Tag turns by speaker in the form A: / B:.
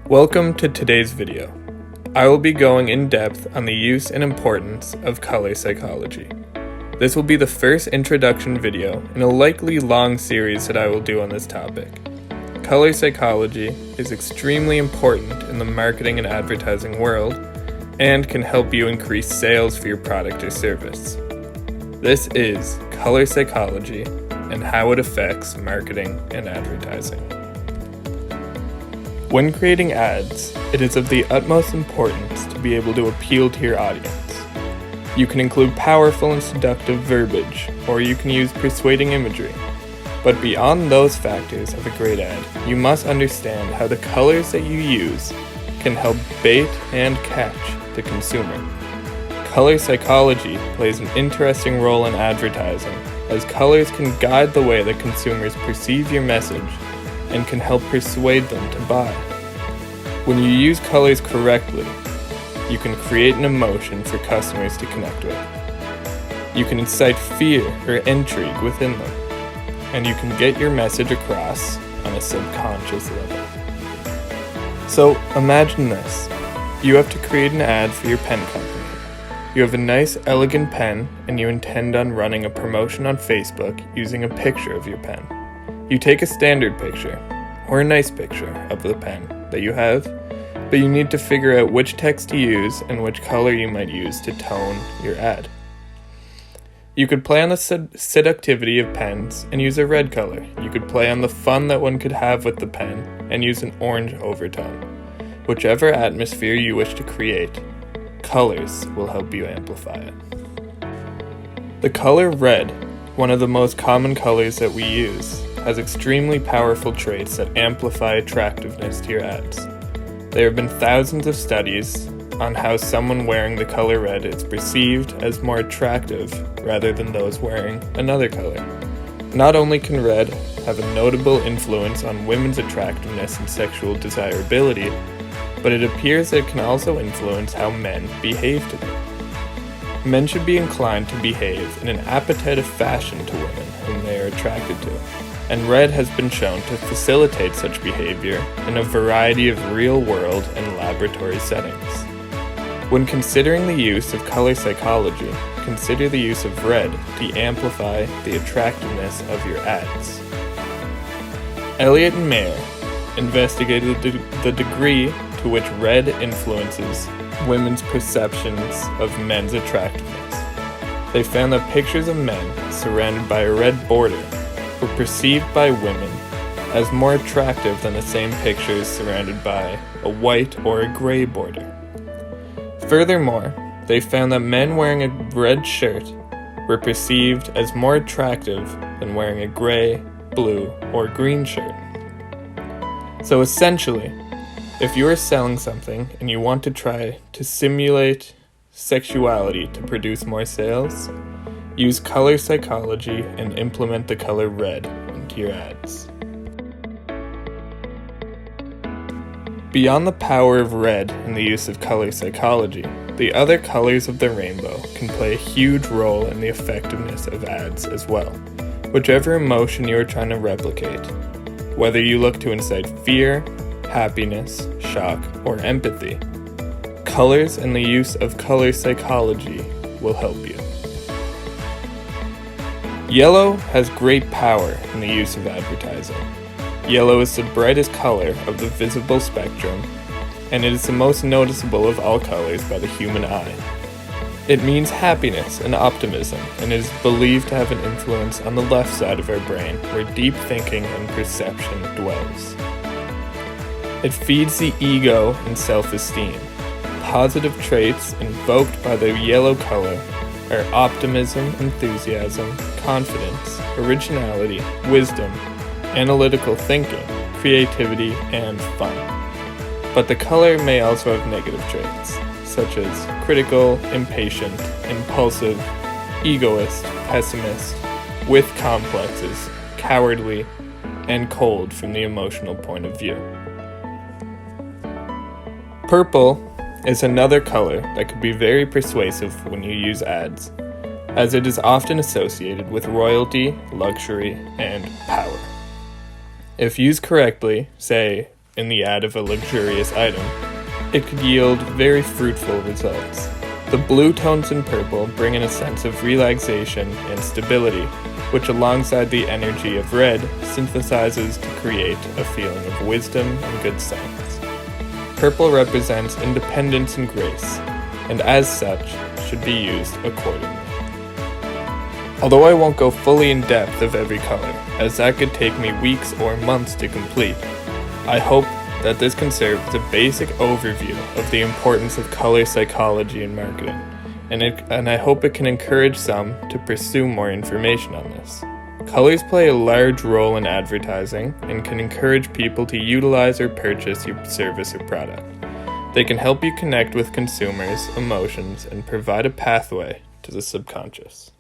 A: Welcome to today's video. I will be going in depth on the use and importance of color psychology. This will be the first introduction video in a likely long series that I will do on this topic. Color psychology is extremely important in the marketing and advertising world and can help you increase sales for your product or service. This is color psychology and how it affects marketing and advertising. When creating ads, it is of the utmost importance to be able to appeal to your audience. You can include powerful and seductive verbiage, or you can use persuading imagery. But beyond those factors of a great ad, you must understand how the colors that you use can help bait and catch the consumer. Color psychology plays an interesting role in advertising, as colors can guide the way that consumers perceive your message and can help persuade them to buy. When you use colors correctly, you can create an emotion for customers to connect with. You can incite fear or intrigue within them, and you can get your message across on a subconscious level. So imagine this. You have to create an ad for your pen company. You have a nice, elegant pen, and you intend on running a promotion on Facebook using a picture of your pen. You take a standard picture, or a nice picture of the pen that you have, but you need to figure out which text to use and which color you might use to tone your ad. You could play on the seductivity of pens and use a red color. You could play on the fun that one could have with the pen and use an orange overtone. Whichever atmosphere you wish to create, colors will help you amplify it. The color red, one of the most common colors that we use, has extremely powerful traits that amplify attractiveness to your ads. There have been thousands of studies on how someone wearing the color red is perceived as more attractive rather than those wearing another color. Not only can red have a notable influence on women's attractiveness and sexual desirability, but it appears that it can also influence how men behave to them. Men should be inclined to behave in an appetitive fashion to women whom they are attracted to, and red has been shown to facilitate such behavior in a variety of real-world and laboratory settings. When considering the use of color psychology, consider the use of red to amplify the attractiveness of your ads. Elliott and Mayer investigated the degree to which red influences women's perceptions of men's attractiveness. They found that pictures of men surrounded by a red border were perceived by women as more attractive than the same pictures surrounded by a white or a gray border. Furthermore, they found that men wearing a red shirt were perceived as more attractive than wearing a gray, blue, or green shirt. So essentially, if you are selling something and you want to try to simulate sexuality to produce more sales, use color psychology and implement the color red into your ads. Beyond the power of red and the use of color psychology, the other colors of the rainbow can play a huge role in the effectiveness of ads as well, whichever emotion you are trying to replicate. Whether you look to incite fear, happiness, shock, or empathy, colors and the use of color psychology will help you. Yellow has great power in the use of advertising. Yellow is the brightest color of the visible spectrum, and it is the most noticeable of all colors by the human eye. It means happiness and optimism, and is believed to have an influence on the left side of our brain, where deep thinking and perception dwells. It feeds the ego and self-esteem. Positive traits invoked by the yellow color are optimism, enthusiasm, confidence, originality, wisdom, analytical thinking, creativity, and fun. But the color may also have negative traits, such as critical, impatient, impulsive, egoist, pessimist, with complexes, cowardly, and cold from the emotional point of view. Purple is another color that could be very persuasive when you use ads, as it is often associated with royalty, luxury, and power. If used correctly, say in the ad of a luxurious item, it could yield very fruitful results. The blue tones in purple bring in a sense of relaxation and stability, which alongside the energy of red synthesizes to create a feeling of wisdom and good sense. Purple represents independence and grace, and as such, should be used accordingly. Although I won't go fully in depth of every color, as that could take me weeks or months to complete, I hope that this can serve as a basic overview of the importance of color psychology in marketing, and I hope it can encourage some to pursue more information on this. Colors play a large role in advertising and can encourage people to utilize or purchase your service or product. They can help you connect with consumers' emotions and provide a pathway to the subconscious.